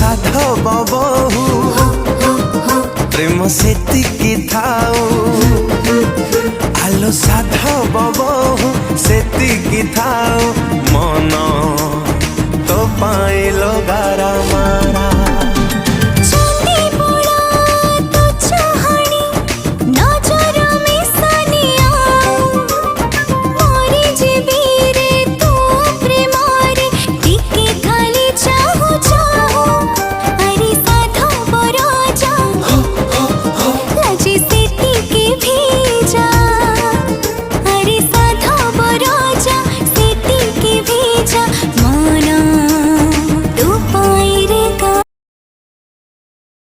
साधव बहु प्रेम सेतिकी थाऊ आलो साधव बहु सेतिकी थाऊ मन तो पाइलो गारा मारा।